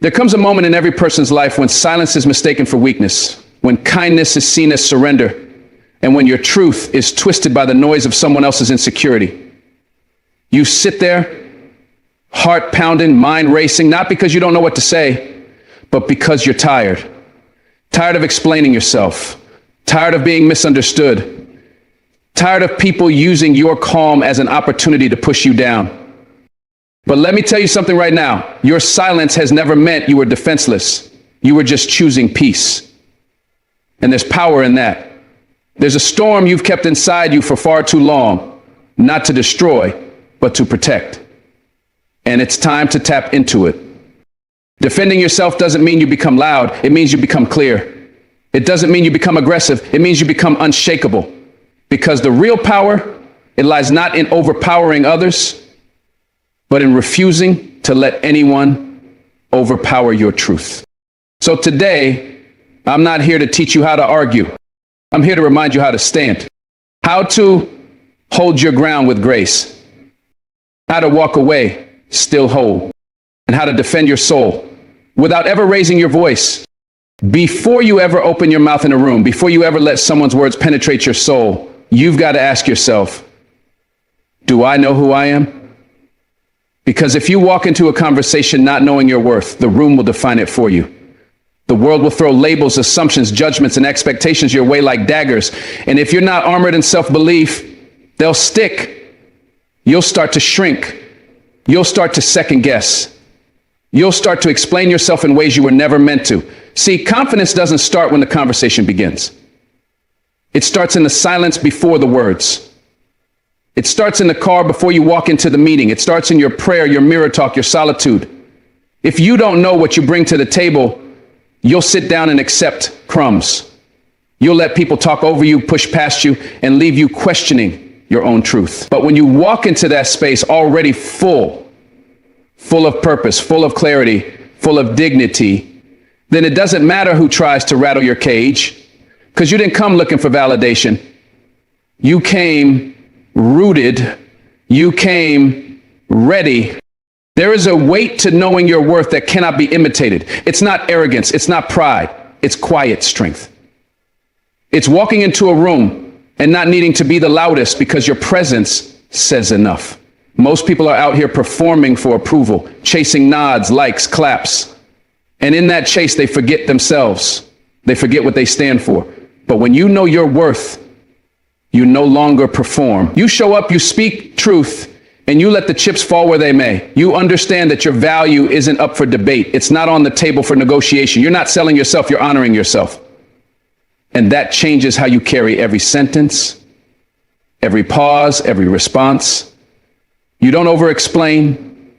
There comes a moment in every person's life when silence is mistaken for weakness, when kindness is seen as surrender, and when your truth is twisted by the noise of someone else's insecurity. You sit there, heart pounding, mind racing, not because you don't know what to say, but because you're tired. Tired of explaining yourself, tired of being misunderstood, tired of people using your calm as an opportunity to push you down. But let me tell you something right now. Your silence has never meant you were defenseless. You were just choosing peace. And there's power in that. There's a storm you've kept inside you for far too long, not to destroy, but to protect. And it's time to tap into it. Defending yourself doesn't mean you become loud. It means you become clear. It doesn't mean you become aggressive. It means you become unshakable. Because the real power, it lies not in overpowering others, but in refusing to let anyone overpower your truth. So today, I'm not here to teach you how to argue. I'm here to remind you how to stand, how to hold your ground with grace, how to walk away still whole, and how to defend your soul without ever raising your voice. Before you ever open your mouth in a room, before you ever let someone's words penetrate your soul, you've got to ask yourself, do I know who I am? Because if you walk into a conversation not knowing your worth, the room will define it for you. The world will throw labels, assumptions, judgments, and expectations your way like daggers. And if you're not armored in self-belief, they'll stick. You'll start to shrink. You'll start to second guess. You'll start to explain yourself in ways you were never meant to. See, confidence doesn't start when the conversation begins. It starts in the silence before the words. It starts in the car before you walk into the meeting. It starts in your prayer, your mirror talk, your solitude. If you don't know what you bring to the table, you'll sit down and accept crumbs. You'll let people talk over you, push past you, and leave you questioning your own truth. But when you walk into that space already full of purpose, full of clarity, full of dignity, then it doesn't matter who tries to rattle your cage, because you didn't come looking for validation. You came rooted, you came ready. There is a weight to knowing your worth that cannot be imitated. It's not arrogance, it's not pride, it's quiet strength. It's walking into a room and not needing to be the loudest because your presence says enough. Most people are out here performing for approval, chasing nods, likes, claps. And in that chase, they forget themselves. They forget what they stand for. But when you know your worth, you no longer perform. You show up, you speak truth, and you let the chips fall where they may. You understand that your value isn't up for debate. It's not on the table for negotiation. You're not selling yourself, you're honoring yourself. And that changes how you carry every sentence, every pause, every response. You don't over-explain.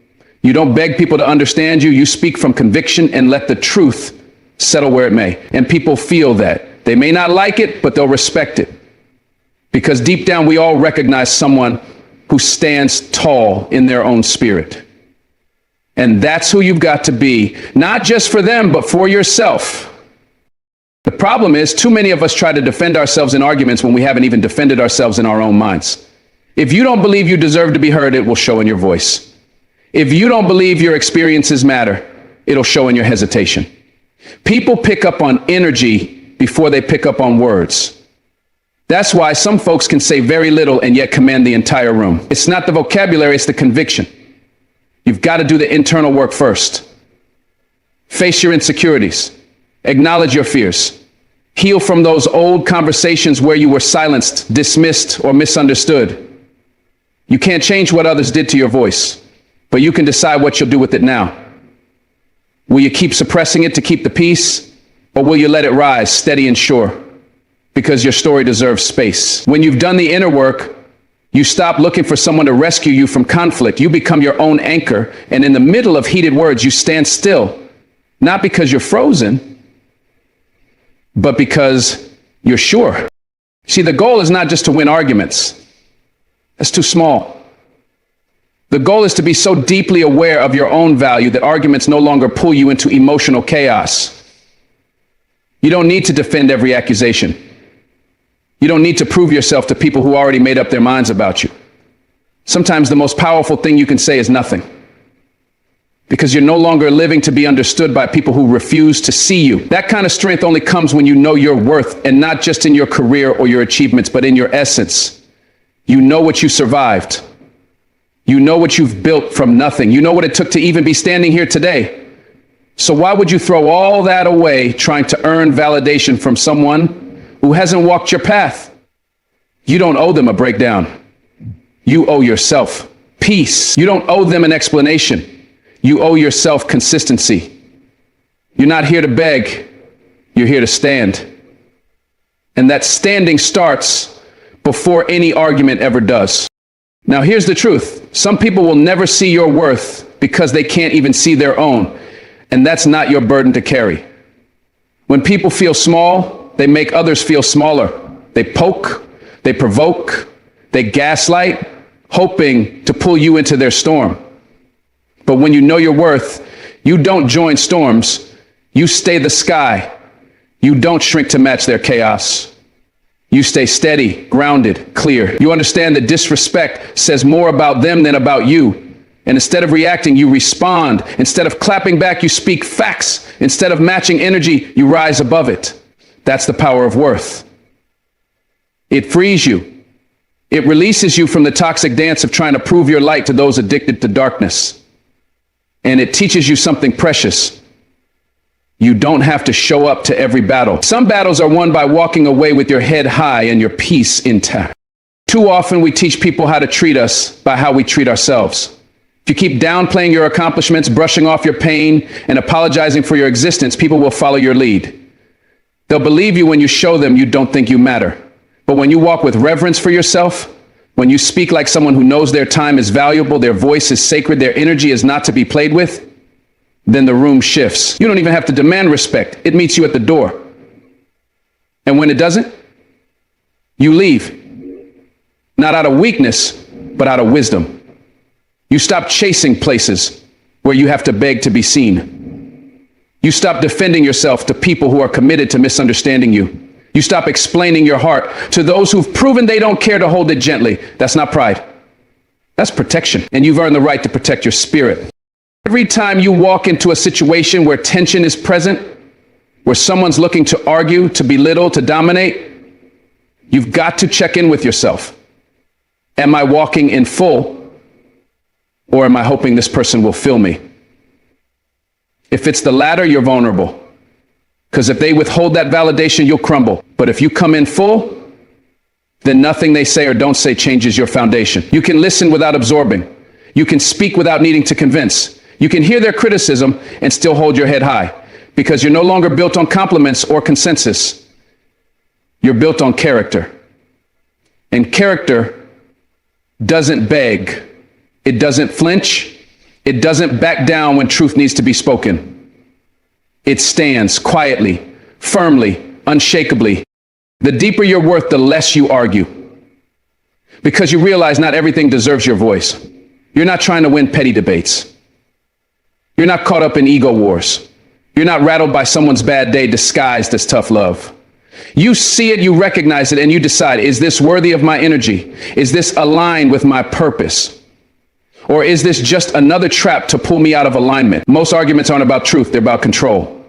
You don't beg people to understand you. You speak from conviction and let the truth settle where it may. And people feel that. They may not like it, but they'll respect it. Because deep down, we all recognize someone who stands tall in their own spirit. And that's who you've got to be, not just for them, but for yourself. The problem is, too many of us try to defend ourselves in arguments when we haven't even defended ourselves in our own minds. If you don't believe you deserve to be heard, it will show in your voice. If you don't believe your experiences matter, it'll show in your hesitation. People pick up on energy before they pick up on words. That's why some folks can say very little and yet command the entire room. It's not the vocabulary, it's the conviction. You've got to do the internal work first. Face your insecurities. Acknowledge your fears. Heal from those old conversations where you were silenced, dismissed, or misunderstood. You can't change what others did to your voice, but you can decide what you'll do with it now. Will you keep suppressing it to keep the peace, or will you let it rise steady and sure? Because your story deserves space. When you've done the inner work, you stop looking for someone to rescue you from conflict. You become your own anchor, and in the middle of heated words, you stand still, not because you're frozen, but because you're sure. See, the goal is not just to win arguments. That's too small. The goal is to be so deeply aware of your own value that arguments no longer pull you into emotional chaos. You don't need to defend every accusation. You don't need to prove yourself to people who already made up their minds about you. Sometimes the most powerful thing you can say is nothing. because you're no longer living to be understood by people who refuse to see you. That kind of strength only comes when you know your worth, and not just in your career or your achievements, but in your essence. You know what you survived. You know what you've built from nothing. You know what it took to even be standing here today. So why would you throw all that away trying to earn validation from someone who hasn't walked your path? You don't owe them a breakdown. You owe yourself peace. You don't owe them an explanation. You owe yourself consistency. You're not here to beg. You're here to stand. And that standing starts before any argument ever does. Now, here's the truth. Some people will never see your worth because they can't even see their own. And that's not your burden to carry. When people feel small, they make others feel smaller. They poke, they provoke, they gaslight, hoping to pull you into their storm. But when you know your worth, you don't join storms. You stay the sky. You don't shrink to match their chaos. You stay steady, grounded, clear. You understand that disrespect says more about them than about you. And instead of reacting, you respond. Instead of clapping back, you speak facts. Instead of matching energy, you rise above it. That's the power of worth. It frees you. It releases you from the toxic dance of trying to prove your light to those addicted to darkness. And it teaches you something precious. You don't have to show up to every battle. Some battles are won by walking away with your head high and your peace intact. Too often we teach people how to treat us by how we treat ourselves. If you keep downplaying your accomplishments, brushing off your pain, and apologizing for your existence, people will follow your lead. They'll believe you when you show them you don't think you matter. But when you walk with reverence for yourself, when you speak like someone who knows their time is valuable, their voice is sacred, their energy is not to be played with, then the room shifts. You don't even have to demand respect. It meets you at the door. And when it doesn't, you leave. Not out of weakness, but out of wisdom. You stop chasing places where you have to beg to be seen. You stop defending yourself to people who are committed to misunderstanding you. You stop explaining your heart to those who've proven they don't care to hold it gently. That's not pride. That's protection. And you've earned the right to protect your spirit. Every time you walk into a situation where tension is present, where someone's looking to argue, to belittle, to dominate, you've got to check in with yourself. Am I walking in full, or am I hoping this person will fill me? If it's the latter, you're vulnerable. Because if they withhold that validation, you'll crumble. But if you come in full, then nothing they say or don't say changes your foundation. You can listen without absorbing. You can speak without needing to convince. You can hear their criticism and still hold your head high, because you're no longer built on compliments or consensus. You're built on character. And character doesn't beg. It doesn't flinch. It doesn't back down when truth needs to be spoken. It stands quietly, firmly, unshakably. The deeper your worth, the less you argue. Because you realize not everything deserves your voice. You're not trying to win petty debates. You're not caught up in ego wars. You're not rattled by someone's bad day disguised as tough love. You see it, you recognize it, and you decide, is this worthy of my energy? Is this aligned with my purpose? Or is this just another trap to pull me out of alignment? Most arguments aren't about truth, they're about control,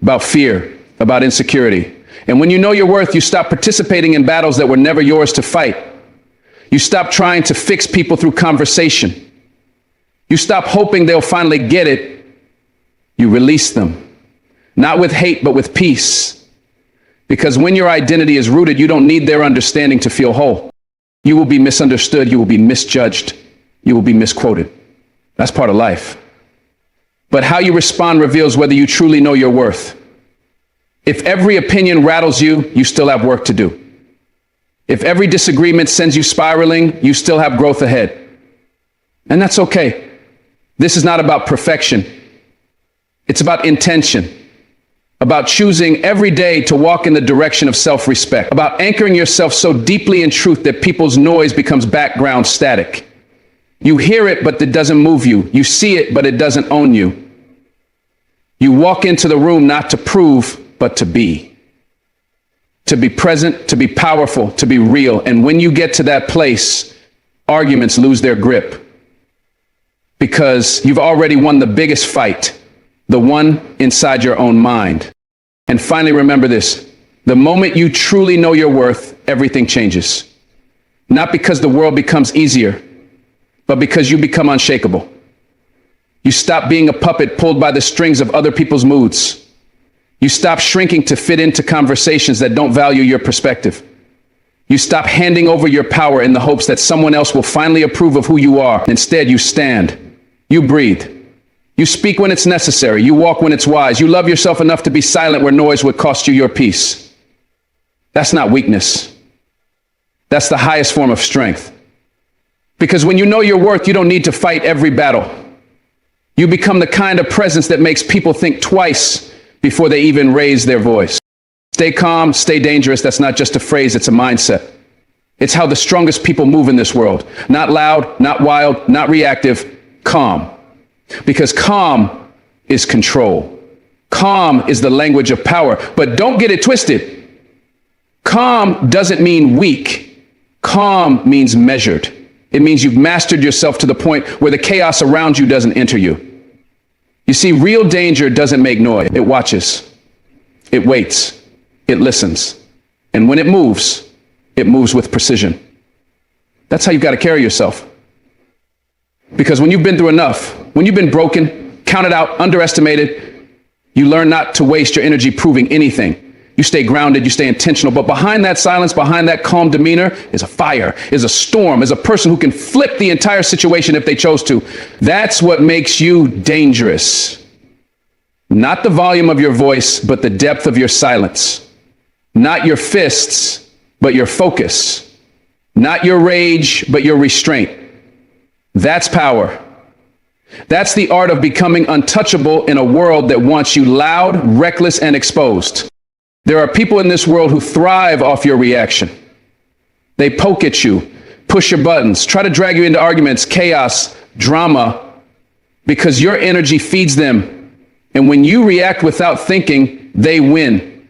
about fear, about insecurity. And when you know your worth, you stop participating in battles that were never yours to fight. You stop trying to fix people through conversation. You stop hoping they'll finally get it. You release them, not with hate, but with peace. Because when your identity is rooted, you don't need their understanding to feel whole. You will be misunderstood. You will be misjudged. You will be misquoted. That's part of life. But how you respond reveals whether you truly know your worth. If every opinion rattles you, you still have work to do. If every disagreement sends you spiraling, you still have growth ahead. And that's okay. This is not about perfection. It's about intention, about choosing every day to walk in the direction of self-respect, about anchoring yourself so deeply in truth that people's noise becomes background static. You hear it, but it doesn't move you. You see it, but it doesn't own you. You walk into the room not to prove, but to be. To be present, to be powerful, to be real. And when you get to that place, arguments lose their grip. because you've already won the biggest fight, the one inside your own mind. And finally, remember this: the moment you truly know your worth, everything changes. Not because the world becomes easier, but because you become unshakable. You stop being a puppet pulled by the strings of other people's moods. You stop shrinking to fit into conversations that don't value your perspective. You stop handing over your power in the hopes that someone else will finally approve of who you are. Instead, you stand. You breathe. You speak when it's necessary. You walk when it's wise. You love yourself enough to be silent where noise would cost you your peace. That's not weakness. That's the highest form of strength. Because when you know your worth, you don't need to fight every battle. You become the kind of presence that makes people think twice before they even raise their voice. Stay calm, stay dangerous. That's not just a phrase, it's a mindset. It's how the strongest people move in this world. Not loud, not wild, not reactive, calm. Because calm is control. Calm is the language of power. But don't get it twisted. Calm doesn't mean weak. Calm means measured. It means you've mastered yourself to the point where the chaos around you doesn't enter you. You see, real danger doesn't make noise. It watches. It waits. It listens. And when it moves with precision. That's how you've got to carry yourself. Because when you've been through enough, when you've been broken, counted out, underestimated, you learn not to waste your energy proving anything. You stay grounded, you stay intentional. But behind that silence, behind that calm demeanor is a fire, is a storm, is a person who can flip the entire situation if they chose to. That's what makes you dangerous. Not the volume of your voice, but the depth of your silence. Not your fists, but your focus. Not your rage, but your restraint. That's power. That's the art of becoming untouchable in a world that wants you loud, reckless, and exposed. There are people in this world who thrive off your reaction. They poke at you, push your buttons, try to drag you into arguments, chaos, drama, because your energy feeds them. And when you react without thinking, they win.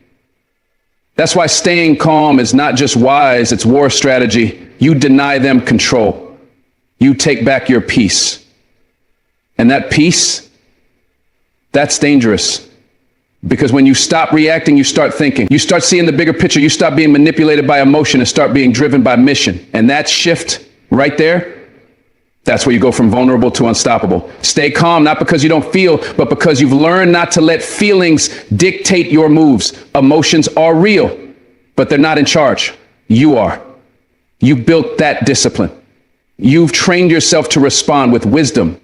That's why staying calm is not just wise, it's war strategy. You deny them control. You take back your peace. And that peace, that's dangerous. Because when you stop reacting, you start thinking. You start seeing the bigger picture. You stop being manipulated by emotion and start being driven by mission. And that shift right there, that's where you go from vulnerable to unstoppable. Stay calm, not because you don't feel, but because you've learned not to let feelings dictate your moves. Emotions are real, but they're not in charge. You are. You built that discipline. You've trained yourself to respond with wisdom,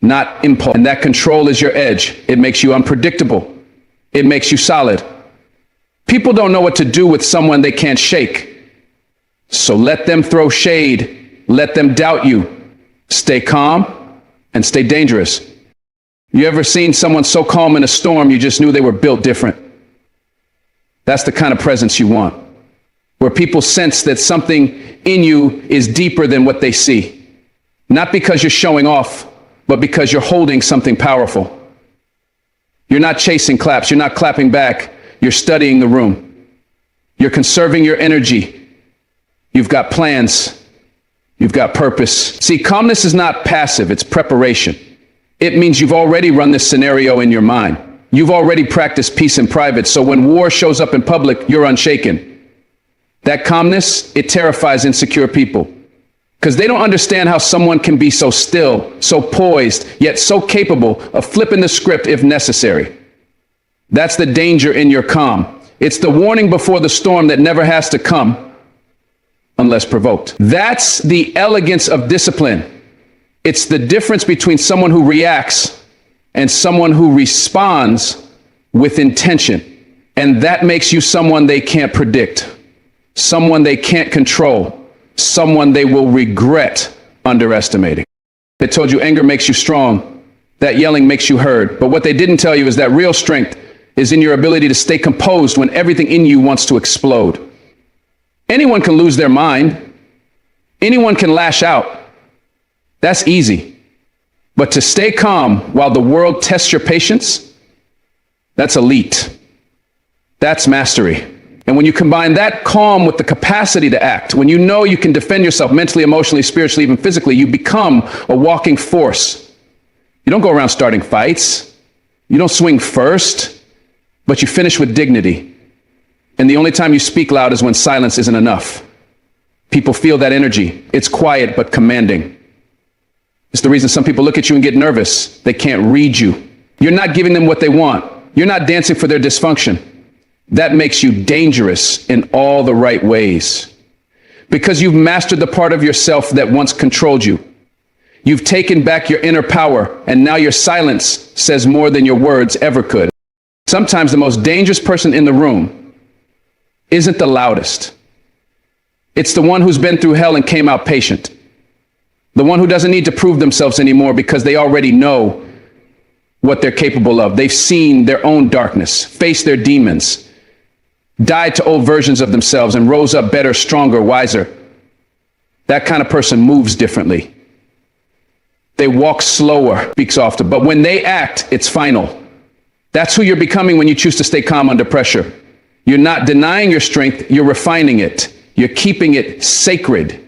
not impulse. And that control is your edge. It makes you unpredictable. It makes you solid. People don't know what to do with someone they can't shake. So let them throw shade. Let them doubt you. Stay calm and stay dangerous. You ever seen someone so calm in a storm you just knew they were built different? That's the kind of presence you want, where people sense that something in you is deeper than what they see. Not because you're showing off, but because you're holding something powerful. You're not chasing claps. You're not clapping back. You're studying the room. You're conserving your energy. You've got plans. You've got purpose. See, calmness is not passive. It's preparation. It means you've already run this scenario in your mind. You've already practiced peace in private. So when war shows up in public, you're unshaken. That calmness, it terrifies insecure people. Because they don't understand how someone can be so still, so poised, yet so capable of flipping the script if necessary. That's the danger in your calm. It's the warning before the storm that never has to come unless provoked. That's the elegance of discipline. It's the difference between someone who reacts and someone who responds with intention. And that makes you someone they can't predict, someone they can't control, someone they will regret underestimating. They told you anger makes you strong, that yelling makes you heard. But what they didn't tell you is that real strength is in your ability to stay composed when everything in you wants to explode. Anyone can lose their mind. Anyone can lash out. That's easy. But to stay calm while the world tests your patience, that's elite. That's mastery. And when you combine that calm with the capacity to act, when you know you can defend yourself mentally, emotionally, spiritually, even physically, you become a walking force. You don't go around starting fights. You don't swing first, but you finish with dignity. And the only time you speak loud is when silence isn't enough. People feel that energy. It's quiet, but commanding. It's the reason some people look at you and get nervous. They can't read you. You're not giving them what they want. You're not dancing for their dysfunction. That makes you dangerous in all the right ways. Because you've mastered the part of yourself that once controlled you. You've taken back your inner power, and now your silence says more than your words ever could. Sometimes the most dangerous person in the room isn't the loudest. It's the one who's been through hell and came out patient. The one who doesn't need to prove themselves anymore because they already know what they're capable of. They've seen their own darkness, faced their demons, died to old versions of themselves, and rose up better, stronger, wiser. That kind of person moves differently. They walk slower, speak softer, but when they act, it's final. That's who you're becoming when you choose to stay calm under pressure. You're not denying your strength, you're refining it. You're keeping it sacred.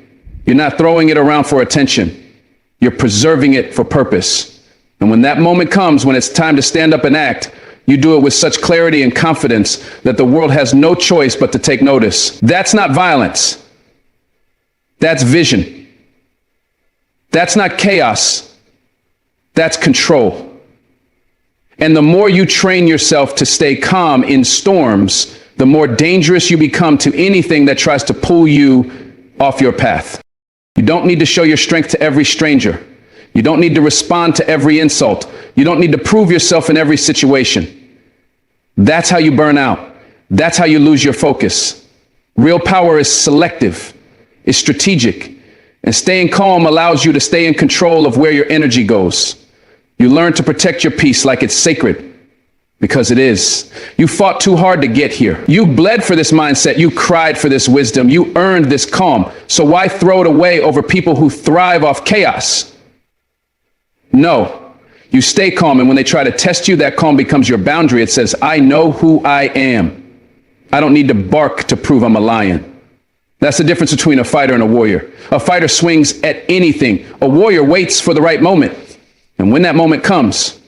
You're not throwing it around for attention. You're preserving it for purpose. And when that moment comes, when it's time to stand up and act, you do it with such clarity and confidence that the world has no choice but to take notice. That's not violence. That's vision. That's not chaos. That's control. And the more you train yourself to stay calm in storms, the more dangerous you become to anything that tries to pull you off your path. You don't need to show your strength to every stranger. You don't need to respond to every insult. You don't need to prove yourself in every situation. That's how you burn out. That's how you lose your focus. Real power is selective, is strategic, and staying calm allows you to stay in control of where your energy goes. You learn to protect your peace like it's sacred, because it is. You fought too hard to get here. You bled for this mindset. You cried for this wisdom. You earned this calm. So why throw it away over people who thrive off chaos? No, you stay calm, and when they try to test you, that calm becomes your boundary. It says, I know who I am. I don't need to bark to prove I'm a lion. That's the difference between a fighter and a warrior. A fighter swings at anything. A warrior waits for the right moment. And when that moment comes,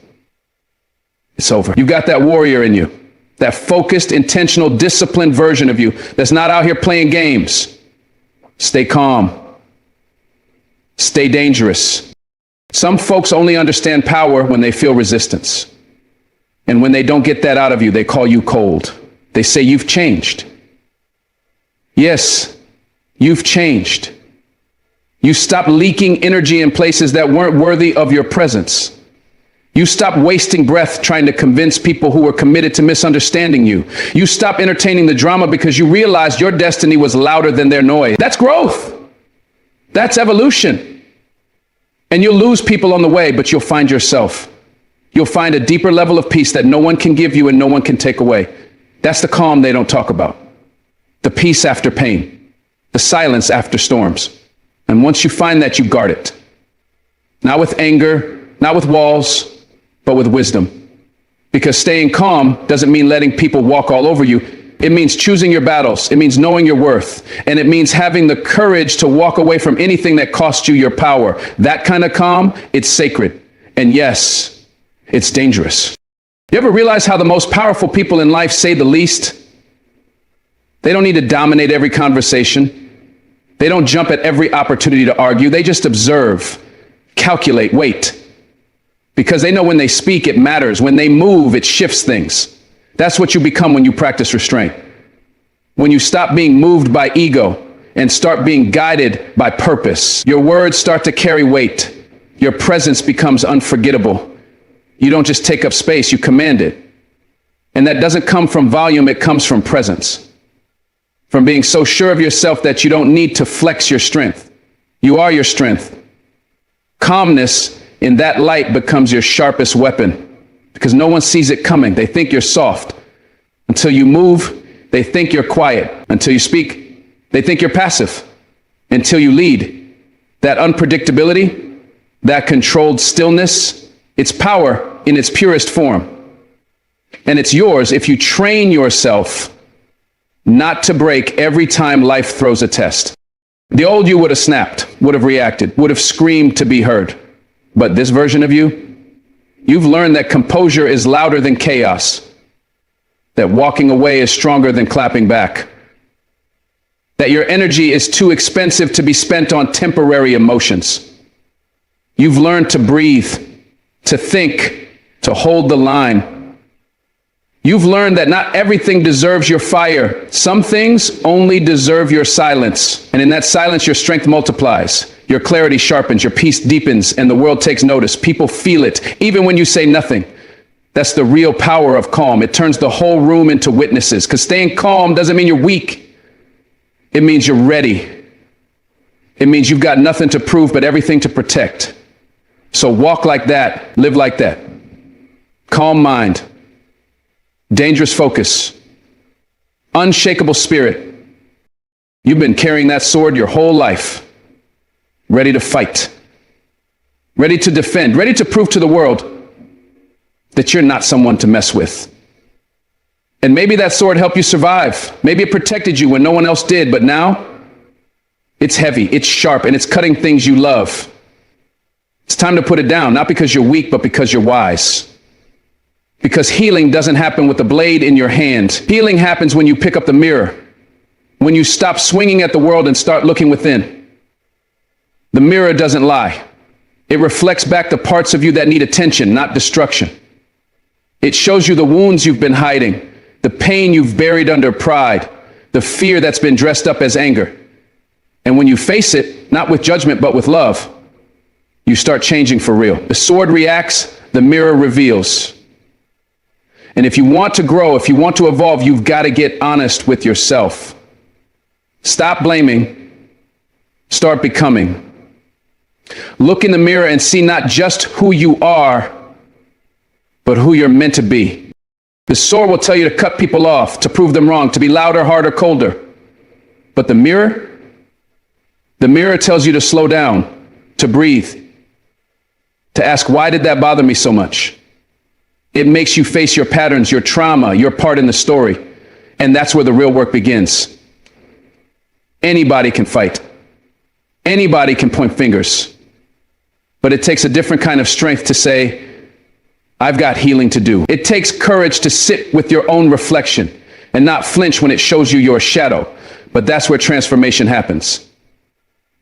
it's over. You've got that warrior in you, that focused, intentional, disciplined version of you that's not out here playing games. Stay calm. Stay dangerous. Some folks only understand power when they feel resistance. And when they don't get that out of you, they call you cold. They say you've changed. Yes, you've changed. You stopped leaking energy in places that weren't worthy of your presence. You stopped wasting breath trying to convince people who were committed to misunderstanding you. You stopped entertaining the drama because you realized your destiny was louder than their noise. That's growth. That's evolution. And you'll lose people on the way, but you'll find yourself. You'll find a deeper level of peace that no one can give you and no one can take away. That's the calm they don't talk about. The peace after pain. The silence after storms. And once you find that, you guard it. Not with anger, not with walls, but with wisdom. Because staying calm doesn't mean letting people walk all over you. It means choosing your battles. It means knowing your worth. And it means having the courage to walk away from anything that costs you your power. That kind of calm, it's sacred. And yes, it's dangerous. You ever realize how the most powerful people in life say the least? They don't need to dominate every conversation. They don't jump at every opportunity to argue. They just observe, calculate, wait. Because they know when they speak, it matters. When they move, it shifts things. That's what you become when you practice restraint. When you stop being moved by ego and start being guided by purpose, your words start to carry weight. Your presence becomes unforgettable. You don't just take up space, you command it. And that doesn't come from volume, it comes from presence. From being so sure of yourself that you don't need to flex your strength. You are your strength. Calmness in that light becomes your sharpest weapon because no one sees it coming. They think you're soft. Until you move, they think you're quiet. Until you speak, they think you're passive. Until you lead, that unpredictability, that controlled stillness, it's power in its purest form. And it's yours if you train yourself not to break every time life throws a test. The old you would have snapped, would have reacted, would have screamed to be heard. But this version of you, you've learned that composure is louder than chaos, that walking away is stronger than clapping back, that your energy is too expensive to be spent on temporary emotions. You've learned to breathe, to think, to hold the line. You've learned that not everything deserves your fire. Some things only deserve your silence. And in that silence, your strength multiplies. Your clarity sharpens, your peace deepens, and the world takes notice. People feel it, even when you say nothing. That's the real power of calm. It turns the whole room into witnesses. Because staying calm doesn't mean you're weak. It means you're ready. It means you've got nothing to prove but everything to protect. So walk like that, live like that. Calm mind. Dangerous focus, unshakable spirit. You've been carrying that sword your whole life, ready to fight, ready to defend, ready to prove to the world that you're not someone to mess with. And maybe that sword helped you survive. Maybe it protected you when no one else did, but now it's heavy, it's sharp, and it's cutting things you love. It's time to put it down, not because you're weak, but because you're wise. Because healing doesn't happen with the blade in your hand. Healing happens when you pick up the mirror, when you stop swinging at the world and start looking within. The mirror doesn't lie. It reflects back the parts of you that need attention, not destruction. It shows you the wounds you've been hiding, the pain you've buried under pride, the fear that's been dressed up as anger. And when you face it, not with judgment, but with love, you start changing for real. The sword reacts, the mirror reveals. And if you want to grow, if you want to evolve, you've got to get honest with yourself. Stop blaming, start becoming. Look in the mirror and see not just who you are, but who you're meant to be. The sword will tell you to cut people off, to prove them wrong, to be louder, harder, colder. But the mirror tells you to slow down, to breathe, to ask, why did that bother me so much? It makes you face your patterns, your trauma, your part in the story. And that's where the real work begins. Anybody can fight. Anybody can point fingers. But it takes a different kind of strength to say, I've got healing to do. It takes courage to sit with your own reflection and not flinch when it shows you your shadow. But that's where transformation happens.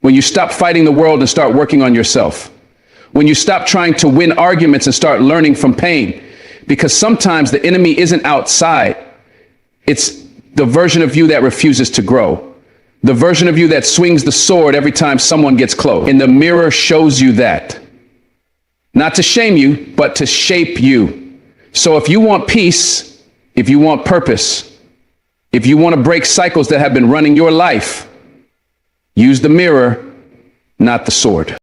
When you stop fighting the world and start working on yourself. When you stop trying to win arguments and start learning from pain. Because sometimes the enemy isn't outside. It's the version of you that refuses to grow. The version of you that swings the sword every time someone gets close. And the mirror shows you that. Not to shame you, but to shape you. So if you want peace, if you want purpose, if you want to break cycles that have been running your life, use the mirror, not the sword.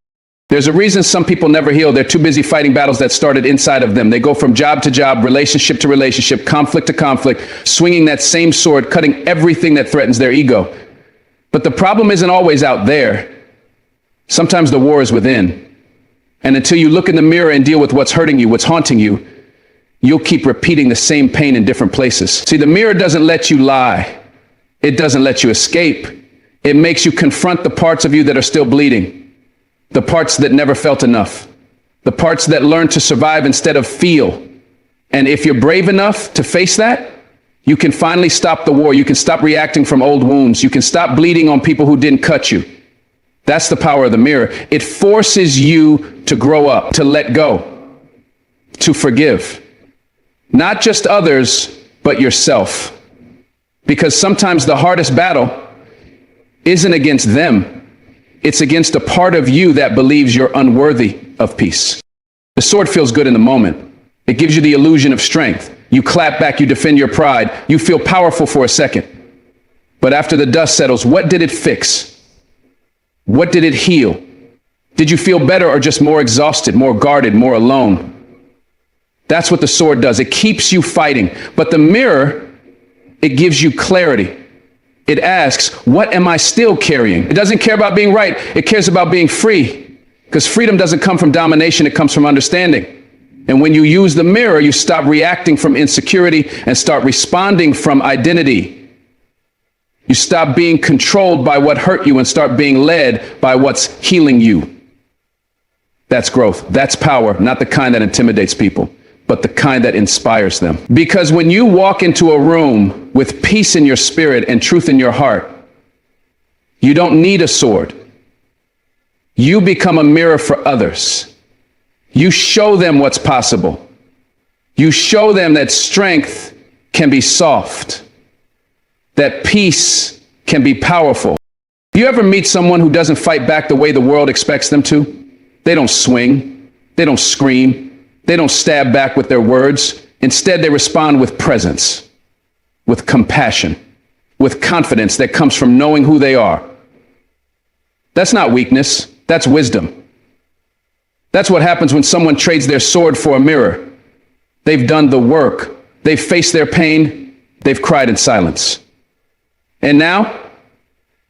There's a reason some people never heal. They're too busy fighting battles that started inside of them. They go from job to job, relationship to relationship, conflict to conflict, swinging that same sword, cutting everything that threatens their ego. But the problem isn't always out there. Sometimes the war is within. And until you look in the mirror and deal with what's hurting you, what's haunting you, you'll keep repeating the same pain in different places. See, the mirror doesn't let you lie. It doesn't let you escape. It makes you confront the parts of you that are still bleeding. The parts that never felt enough. The parts that learn to survive instead of feel. And if you're brave enough to face that, you can finally stop the war. You can stop reacting from old wounds. You can stop bleeding on people who didn't cut you. That's the power of the mirror. It forces you to grow up, to let go, to forgive. Not just others, but yourself. Because sometimes the hardest battle isn't against them. It's against a part of you that believes you're unworthy of peace. The sword feels good in the moment. It gives you the illusion of strength. You clap back, you defend your pride. You feel powerful for a second. But after the dust settles, what did it fix? What did it heal? Did you feel better or just more exhausted, more guarded, more alone? That's what the sword does. It keeps you fighting. But the mirror, it gives you clarity. It asks, what am I still carrying? It doesn't care about being right. It cares about being free. Because freedom doesn't come from domination. It comes from understanding. And when you use the mirror, you stop reacting from insecurity and start responding from identity. You stop being controlled by what hurt you and start being led by what's healing you. That's growth. That's power, not the kind that intimidates people, but the kind that inspires them. Because when you walk into a room with peace in your spirit and truth in your heart, you don't need a sword. You become a mirror for others. You show them what's possible. You show them that strength can be soft, that peace can be powerful. You ever meet someone who doesn't fight back the way the world expects them to? They don't swing. They don't scream. They don't stab back with their words. Instead, they respond with presence, with compassion, with confidence that comes from knowing who they are. That's not weakness. That's wisdom. That's what happens when someone trades their sword for a mirror. They've done the work. They've faced their pain. They've cried in silence. And now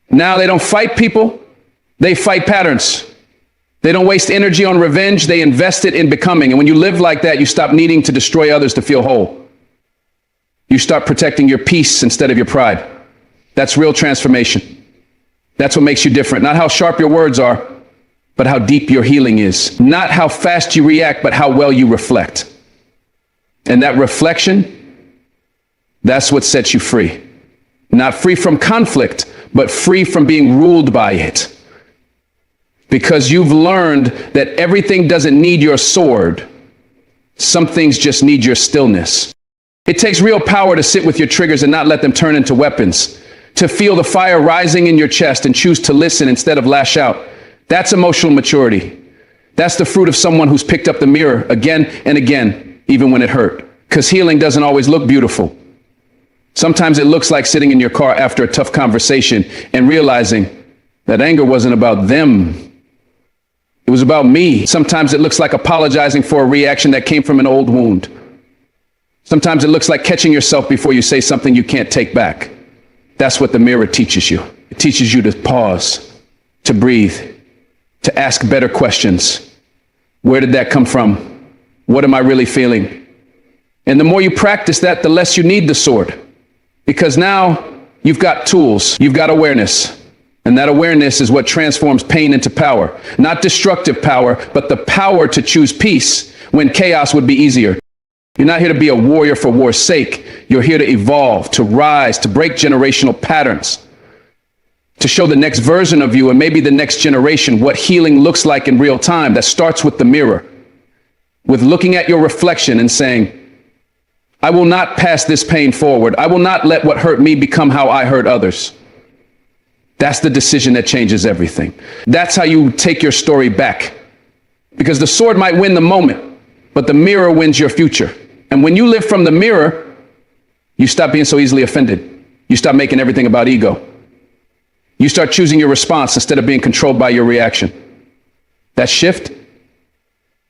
they don't fight people. They fight patterns. They don't waste energy on revenge. They invest it in becoming. And when you live like that, you stop needing to destroy others to feel whole. You start protecting your peace instead of your pride. That's real transformation. That's what makes you different. Not how sharp your words are, but how deep your healing is. Not how fast you react, but how well you reflect. And that reflection, that's what sets you free. Not free from conflict, but free from being ruled by it. Because you've learned that everything doesn't need your sword. Some things just need your stillness. It takes real power to sit with your triggers and not let them turn into weapons. To feel the fire rising in your chest and choose to listen instead of lash out. That's emotional maturity. That's the fruit of someone who's picked up the mirror again and again, even when it hurt. Because healing doesn't always look beautiful. Sometimes it looks like sitting in your car after a tough conversation and realizing that anger wasn't about them. It was about me. Sometimes it looks like apologizing for a reaction that came from an old wound. Sometimes it looks like catching yourself before you say something you can't take back. That's what the mirror teaches you. It teaches you to pause, to breathe, to ask better questions. Where did that come from? What am I really feeling? And the more you practice that, the less you need the sword. Because now you've got tools, you've got awareness. And that awareness is what transforms pain into power. Not destructive power, but the power to choose peace when chaos would be easier. You're not here to be a warrior for war's sake. You're here to evolve, to rise, to break generational patterns, to show the next version of you and maybe the next generation what healing looks like in real time. That starts with the mirror, with looking at your reflection and saying, I will not pass this pain forward. I will not let what hurt me become how I hurt others. That's the decision that changes everything. That's how you take your story back. Because the sword might win the moment, but the mirror wins your future. And when you live from the mirror, you stop being so easily offended. You stop making everything about ego. You start choosing your response instead of being controlled by your reaction. That shift,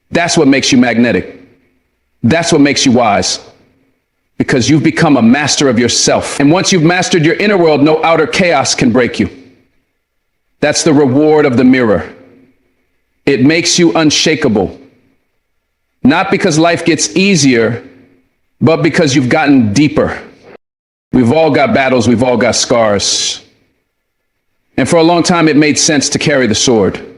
that's what makes you magnetic. That's what makes you wise. Because you've become a master of yourself. And once you've mastered your inner world, no outer chaos can break you. That's the reward of the mirror. It makes you unshakable. Not because life gets easier, but because you've gotten deeper. We've all got battles, we've all got scars. And for a long time, it made sense to carry the sword.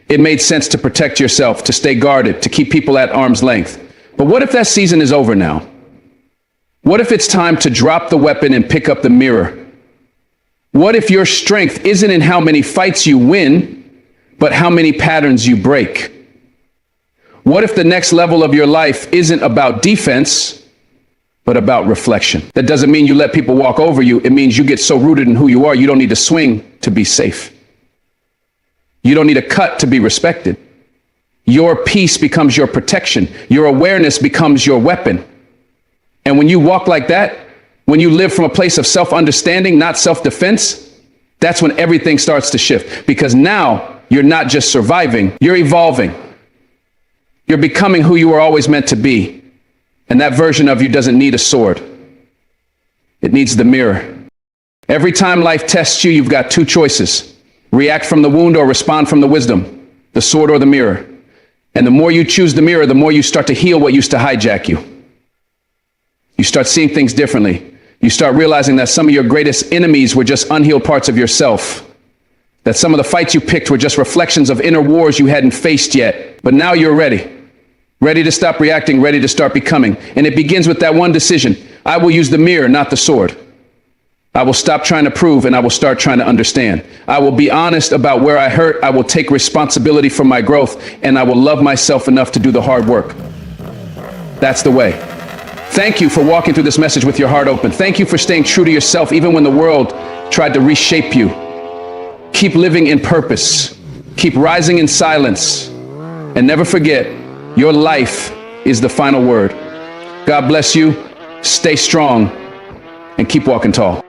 It made sense to protect yourself, to stay guarded, to keep people at arm's length. But what if that season is over now? What if it's time to drop the weapon and pick up the mirror? What if your strength isn't in how many fights you win, but how many patterns you break? What if the next level of your life isn't about defense, but about reflection? That doesn't mean you let people walk over you. It means you get so rooted in who you are, you don't need to swing to be safe. You don't need a cut to be respected. Your peace becomes your protection. Your awareness becomes your weapon. And when you walk like that, when you live from a place of self-understanding, not self-defense, that's when everything starts to shift. Because now you're not just surviving, you're evolving. You're becoming who you were always meant to be. And that version of you doesn't need a sword. It needs the mirror. Every time life tests you, you've got two choices. React from the wound or respond from the wisdom, the sword or the mirror. And the more you choose the mirror, the more you start to heal what used to hijack you. You start seeing things differently. You start realizing that some of your greatest enemies were just unhealed parts of yourself. That some of the fights you picked were just reflections of inner wars you hadn't faced yet. But now you're ready. Ready to stop reacting, ready to start becoming. And it begins with that one decision. I will use the mirror, not the sword. I will stop trying to prove and I will start trying to understand. I will be honest about where I hurt. I will take responsibility for my growth, and I will love myself enough to do the hard work. That's the way. Thank you for walking through this message with your heart open. Thank you for staying true to yourself even when the world tried to reshape you. Keep living in purpose. Keep rising in silence. And never forget, your life is the final word. God bless you. Stay strong and keep walking tall.